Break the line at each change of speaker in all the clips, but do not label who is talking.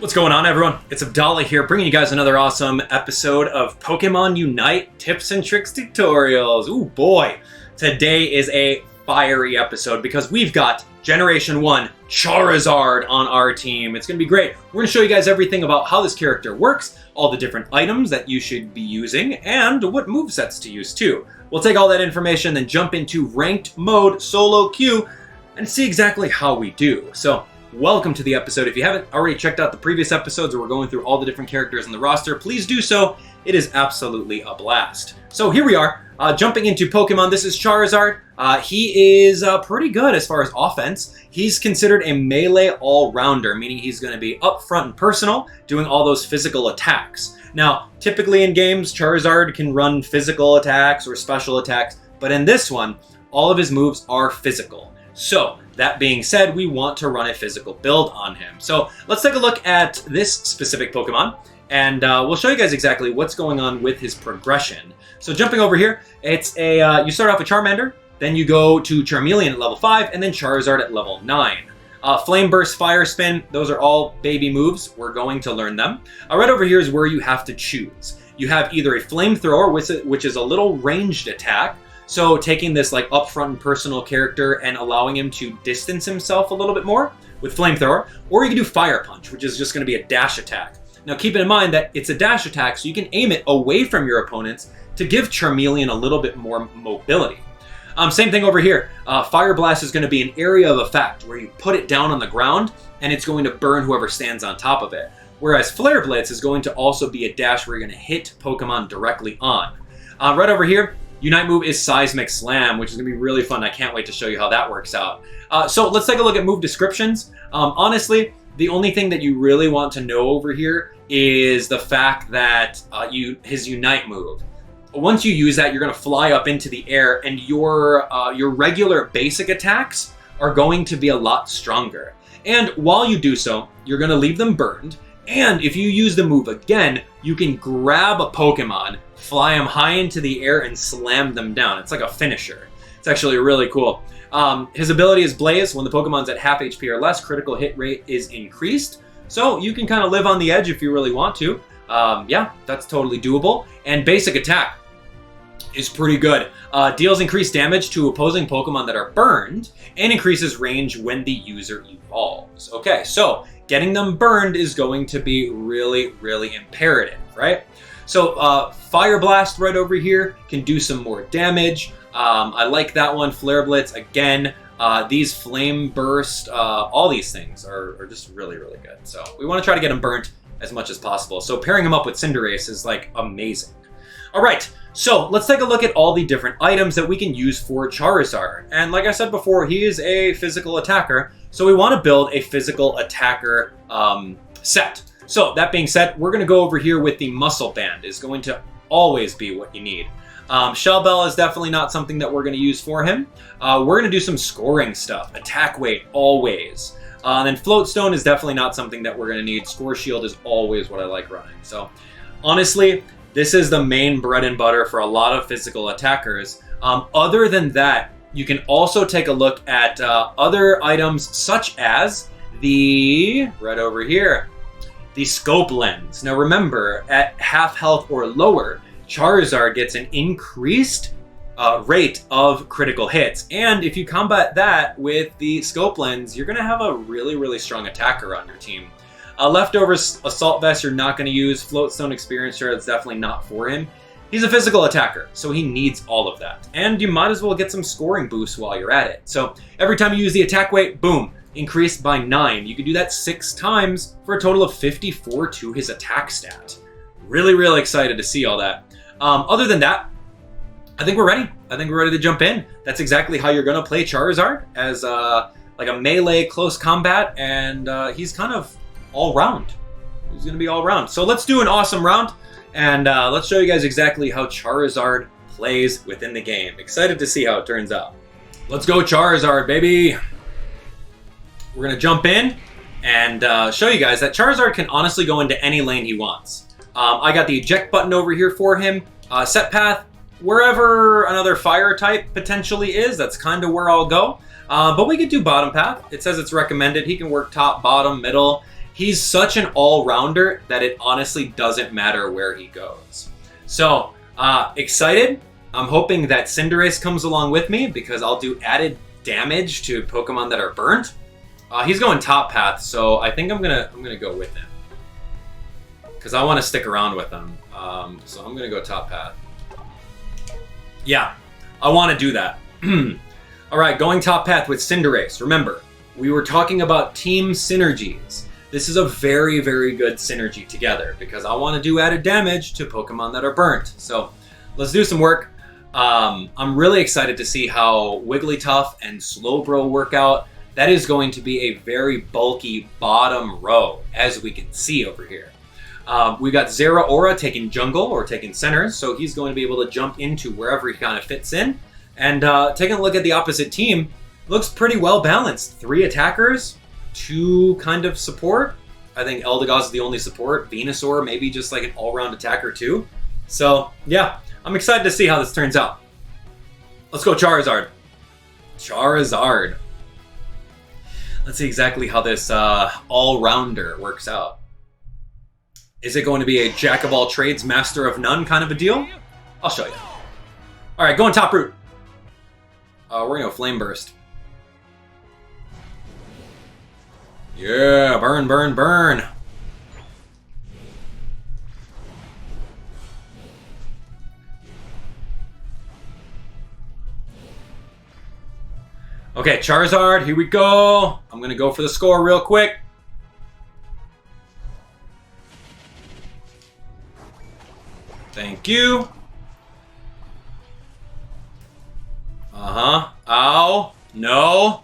What's going on, everyone? It's Abdallah here, bringing you guys another awesome episode of Pokemon Unite Tips and Tricks Tutorials. Ooh boy, today is a fiery episode because we've got Generation 1 Charizard on our team. It's going to be great. We're going to show you guys everything about how this character works, all the different items that you should be using, and what movesets to use too. We'll take all that information, then jump into ranked mode solo queue and see exactly how we do. So, welcome to the episode. If you haven't already checked out the previous episodes where we're going through all the different characters in the roster, please do so. It is absolutely a blast. So here we are, jumping into Pokemon. This is Charizard. He is pretty good as far as offense. He's considered a melee all-rounder, meaning he's going to be up front and personal, doing all those physical attacks. Now, typically in games, Charizard can run physical attacks or special attacks, but in this one, all of his moves are physical. So, that being said, we want to run a physical build on him. So let's take a look at this specific Pokemon, and we'll show you guys exactly what's going on with his progression. So jumping over here, it's a you start off with Charmander, then you go to Charmeleon at level 5, and then Charizard at level 9. Flame Burst, Fire Spin, those are all baby moves. We're going to learn them. Right over here is where you have to choose. You have either a Flamethrower, which is a little ranged attack, so taking this like upfront and personal character and allowing him to distance himself a little bit more with Flamethrower, or you can do Fire Punch, which is just going to be a dash attack. Now keeping in mind that it's a dash attack, so you can aim it away from your opponents to give Charmeleon a little bit more mobility. Same thing over here. Fire Blast is going to be an area of effect where you put it down on the ground and it's going to burn whoever stands on top of it. Whereas Flare Blitz is going to also be a dash where you're going to hit Pokemon directly on. Right over here, Unite move is SEISMIC SLAM, which is going to be really fun. I can't wait to show you how that works out. So let's take a look at move descriptions. Honestly, the only thing that you really want to know over here is the fact that his Unite move. Once you use that, you're going to fly up into the air, and your regular basic attacks are going to be a lot stronger. And while you do so, you're going to leave them burned. And if you use the move again, you can grab a Pokemon, fly them high into the air, and slam them down. It's like a finisher. It's actually really cool. His ability is Blaze. When the Pokemon's at half HP or less, critical hit rate is increased. So you can kind of live on the edge if you really want to. Yeah, that's totally doable. And basic attack is pretty good. Deals increased damage to opposing Pokemon that are burned and increases range when the user evolves. Okay, so getting them burned is going to be really, really imperative, right? So Fire Blast right over here can do some more damage. I like that one. Flare Blitz, again. These Flame Burst, all these things are just really, really good. So we want to try to get them burnt as much as possible. So pairing them up with Cinderace is like amazing. All right, so let's take a look at all the different items that we can use for Charizard. And like I said before, he is a physical attacker, so we want to build a physical attacker set. So that being said, we're going to go over here with the Muscle Band. Is going to always be what you need. Shell Bell is definitely not something that we're going to use for him. We're going to do some scoring stuff. Attack Weight, always. Then Float Stone is definitely not something that we're going to need. Score Shield is always what I like running. So honestly, this is the main bread and butter for a lot of physical attackers. Other than that, you can also take a look at other items such as the, right over here, the Scope Lens. Now remember, at half health or lower, Charizard gets an increased rate of critical hits. And if you combat that with the Scope Lens, you're going to have a really, really strong attacker on your team. Leftovers, Assault Vest, you're not going to use. Float Stone Experience Share, that's definitely not for him. He's a physical attacker, so he needs all of that. And you might as well get some scoring boosts while you're at it. So every time you use the attack weight, boom, increased by 9. You can do that 6 times for a total of 54 to his attack stat. Really, really excited to see all that. Other than that, I think we're ready. I think we're ready to jump in. That's exactly how you're going to play Charizard, as like a melee close combat, and he's kind of all round. He's going to be all round. So let's do an awesome round, and let's show you guys exactly how Charizard plays within the game. Excited to see how it turns out. Let's go Charizard, baby. We're going to jump in and show you guys that Charizard can honestly go into any lane he wants. I got the eject button over here for him. Set path, wherever another fire type potentially is, that's kind of where I'll go. But we could do bottom path. It says it's recommended. He can work top, bottom, middle. He's such an all-rounder that it honestly doesn't matter where he goes. So, excited. I'm hoping that Cinderace comes along with me because I'll do added damage to Pokemon that are burnt. He's going top path, so I think I'm gonna go with him because I want to stick around with him. So I'm gonna go top path. Yeah, I want to do that. All right, going top path with Cinderace. Remember, we were talking about team synergies. This is a very, very good synergy together because I want to do added damage to Pokemon that are burnt. So let's do some work. I'm really excited to see how Wigglytuff and Slowbro work out. That is going to be a very bulky bottom row, as we can see over here. We got Zeraora taking jungle or taking centers, so he's going to be able to jump into wherever he kind of fits in. And taking a look at the opposite team, looks pretty well balanced. 3 attackers, 2 kind of support. I think Eldegoss is the only support. Venusaur maybe just like an all-round attacker too. So yeah, I'm excited to see how this turns out. Let's go Charizard. Charizard. Let's see exactly how this all-rounder works out. Is it going to be a jack of all trades, master of none kind of a deal? I'll show you. All right, going top root. We're going to go Flame Burst. Yeah, burn, burn, burn. Okay, Charizard, here we go. I'm going to go for the score real quick. Thank you. Uh-huh. Ow. No.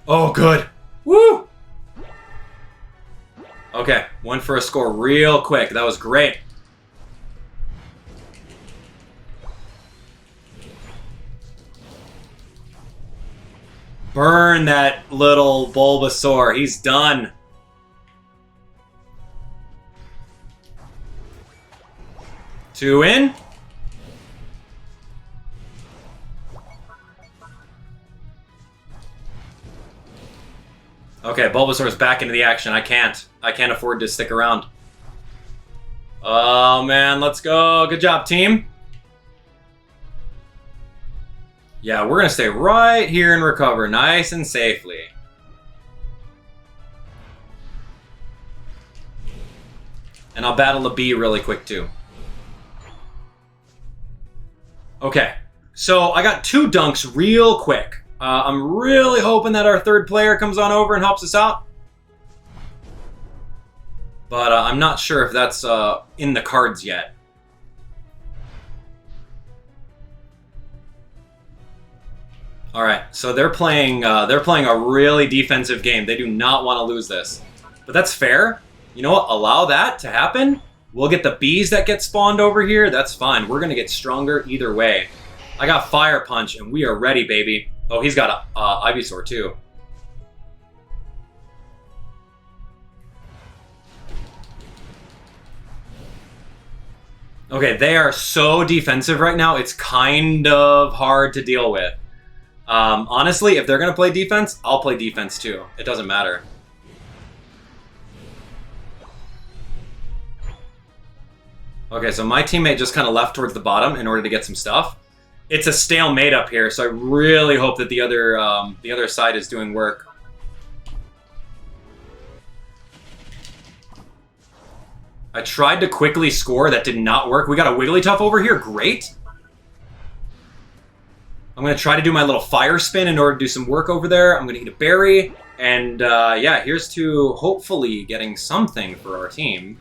Oh, good. Woo! Okay, went for a score real quick. That was great. Burn that little Bulbasaur. He's done. Two in. Okay, Bulbasaur's back into the action. I can't afford to stick around. Oh, man, let's go. Good job, team. Yeah, we're going to stay right here and recover nice and safely. And I'll battle a bee really quick, too. Okay, so I got 2 dunks real quick. I'm really hoping that our third player comes on over and helps us out. But I'm not sure if that's in the cards yet. All right, so they're playing a really defensive game. They do not want to lose this, but that's fair. You know what? Allow that to happen. We'll get the bees that get spawned over here. That's fine. We're gonna get stronger either way. I got Fire Punch, and we are ready, baby. Oh, he's got a Ivysaur too. Okay, they are so defensive right now. It's kind of hard to deal with. Honestly, if they're going to play defense, I'll play defense too. It doesn't matter. Okay, so my teammate just kind of left towards the bottom in order to get some stuff. It's a stalemate up here, so I really hope that the other side is doing work. I tried to quickly score. That did not work. We got a Wigglytuff over here. Great. I'm going to try to do my little fire spin in order to do some work over there. I'm going to eat a berry. And yeah, here's to hopefully getting something for our team.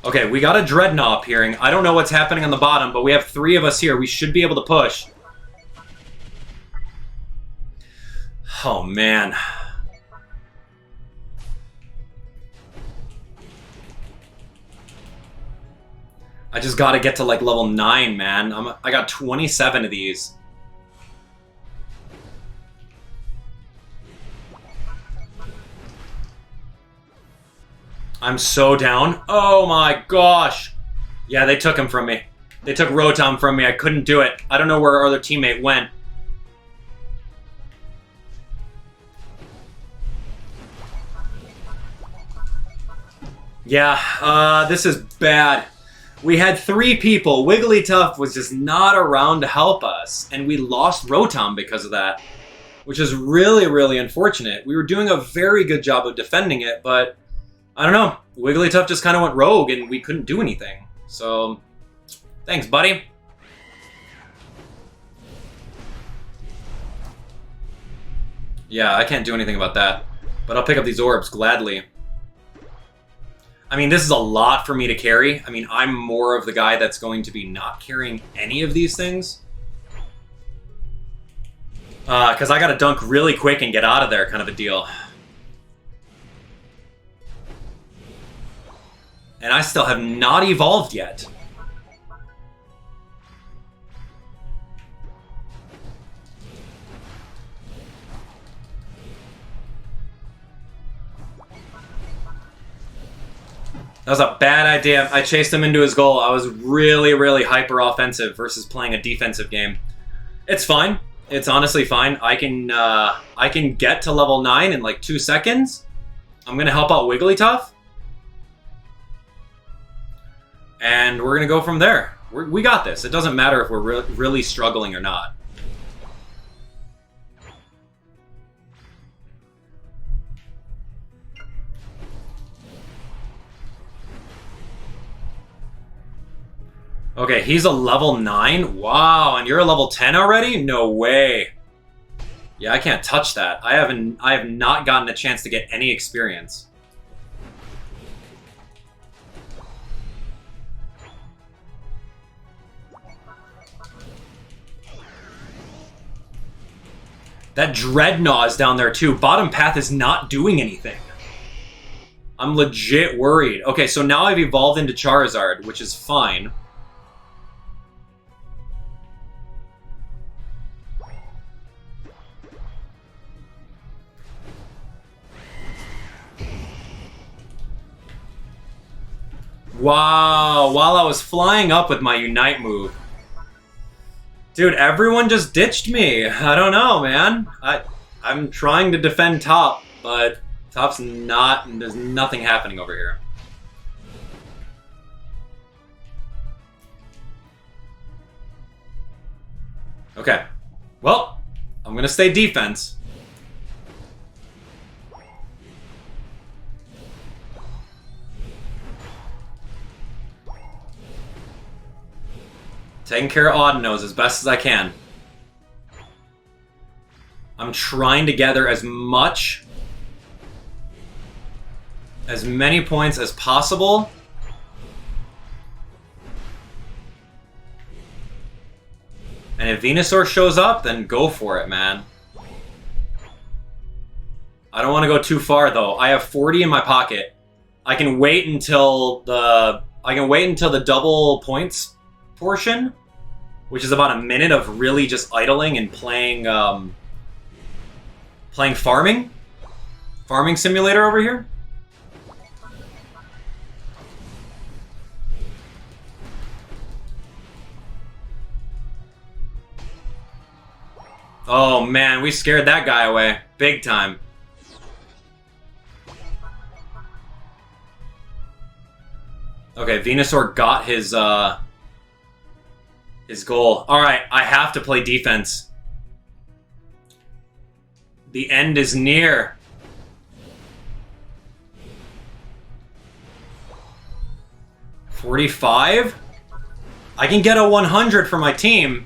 Okay, we got a Dreadnought appearing. I don't know what's happening on the bottom, but we have 3 of us here. We should be able to push. Oh, man. I just gotta get to, like, level 9, man. I got 27 of these. I'm so down. Oh, my gosh. Yeah, they took him from me. They took Rotom from me. I couldn't do it. I don't know where our other teammate went. Yeah, this is bad. We had 3 people. Wigglytuff was just not around to help us, and we lost Rotom because of that, which is really, really unfortunate. We were doing a very good job of defending it, but I don't know. Wigglytuff just kind of went rogue, and we couldn't do anything. So, thanks, buddy. Yeah, I can't do anything about that, but I'll pick up these orbs gladly. I mean, this is a lot for me to carry. I mean, I'm more of the guy that's going to be not carrying any of these things. Because I gotta dunk really quick and get out of there kind of a deal. And I still have not evolved yet. That was a bad idea. I chased him into his goal. I was really, really hyper-offensive versus playing a defensive game. It's fine. It's honestly fine. I can get to level 9 in like 2 seconds. I'm going to help out Wigglytuff. And we're going to go from there. We got this. It doesn't matter if we're really struggling or not. Okay, he's a level 9? Wow, and you're a level 10 already? No way. Yeah, I can't touch that. I have not gotten a chance to get any experience. That Dreadnought is down there too. Bottom path is not doing anything. I'm legit worried. Okay, so now I've evolved into Charizard, which is fine. Wow, while I was flying up with my Unite move. Dude, everyone just ditched me. I don't know, man. I'm trying to defend top, but top's not, and there's nothing happening over here. Okay. Well, I'm gonna stay defense. Taking care of Audinose as best as I can. I'm trying to gather as many points as possible. And if Venusaur shows up, then go for it, man. I don't want to go too far though. I have 40 in my pocket. I can wait until the double points portion, which is about a minute of really just idling and playing farming simulator over here. Oh man, we scared that guy away big time. Okay, Venusaur got his goal. Alright, I have to play defense. The end is near. $45? I can get a 100 for my team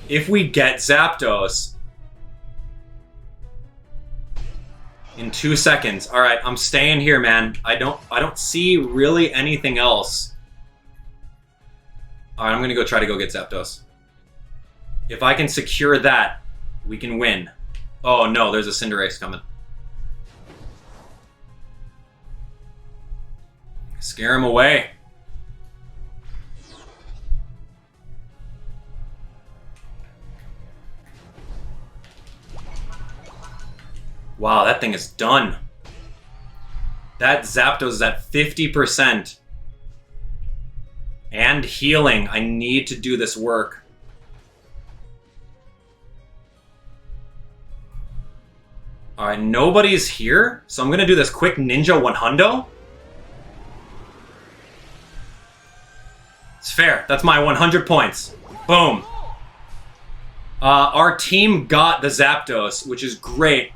if we get Zapdos. In 2 seconds. Alright, I'm staying here, man. I don't see really anything else. Alright, I'm gonna go try to go get Zapdos. If I can secure that, we can win. Oh no, there's a Cinderace coming. Scare him away. Wow, that thing is done. That Zapdos is at 50%. And healing. I need to do this work. Alright, nobody's here. So I'm going to do this quick ninja 100. It's fair. That's my 100 points. Boom. Our team got the Zapdos, which is great.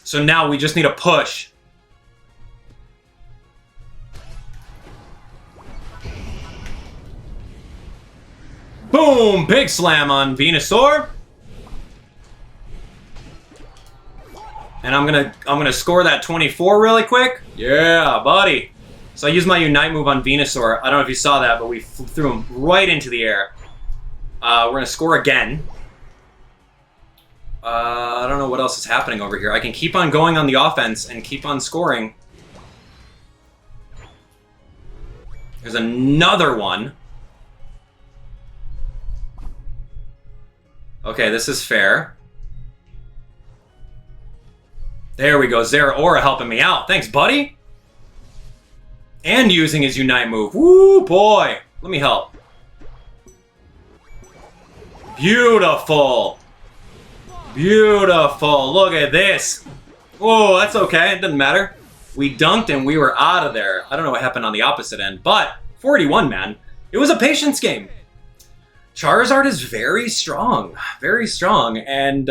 So now we just need a push. Boom! Big slam on Venusaur. And I'm gonna score that 24 really quick. Yeah, buddy. So I used my Unite move on Venusaur. I don't know if you saw that, but we threw him right into the air. We're gonna score again. I don't know what else is happening over here. I can keep on going on the offense and keep on scoring. There's another one. Okay, this is fair. There we go. Zeraora helping me out. Thanks, buddy. And using his Unite move. Woo, boy. Let me help. Beautiful. Beautiful. Look at this. Oh, that's okay. It doesn't matter. We dunked and we were out of there. I don't know what happened on the opposite end, but 41, man. It was a patience game. Charizard is very strong, and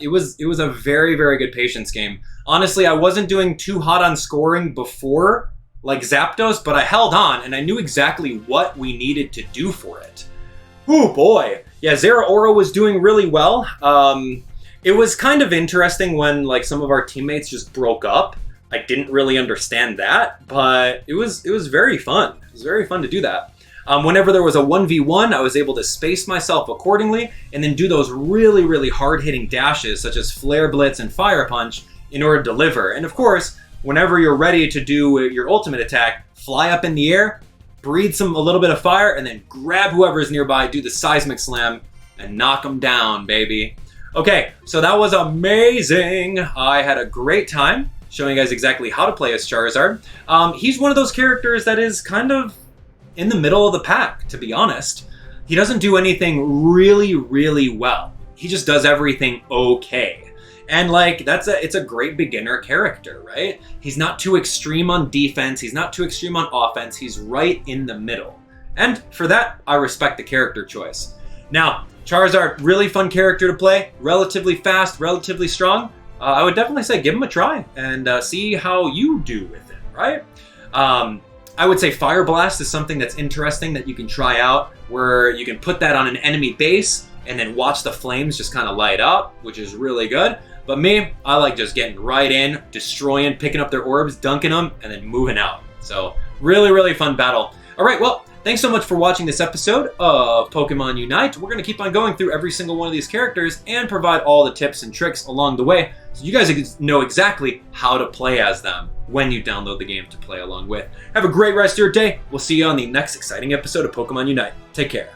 it was a very, very good patience game. Honestly, I wasn't doing too hot on scoring before, like Zapdos, but I held on, and I knew exactly what we needed to do for it. Oh boy. Yeah, Zeraora was doing really well. It was kind of interesting when like some of our teammates just broke up. I didn't really understand that, but it was very fun. It was very fun to do that. Whenever there was a 1v1, I was able to space myself accordingly and then do those really, really hard-hitting dashes such as Flare Blitz and Fire Punch in order to deliver. And of course, whenever you're ready to do your ultimate attack, fly up in the air, breathe a little bit of fire, and then grab whoever's nearby, do the SEISMIC SLAM, and knock them down, baby. Okay, so that was amazing. I had a great time showing you guys exactly how to play as Charizard. He's one of those characters that is kind of in the middle of the pack, to be honest. He doesn't do anything really, really well. He just does everything okay. And like, it's a great beginner character, right? He's not too extreme on defense. He's not too extreme on offense. He's right in the middle. And for that, I respect the character choice. Now, Charizard, really fun character to play. Relatively fast, relatively strong. I would definitely say give him a try and see how you do with it, right? I would say Fire Blast is something that's interesting that you can try out, where you can put that on an enemy base and then watch the flames just kind of light up, which is really good. But me, I like just getting right in, destroying, picking up their orbs, dunking them, and then moving out. So really, really fun battle. All right, well, thanks so much for watching this episode of Pokemon Unite. We're going to keep on going through every single one of these characters and provide all the tips and tricks along the way, so you guys know exactly how to play as them when you download the game to play along with. Have a great rest of your day. We'll see you on the next exciting episode of Pokemon Unite. Take care.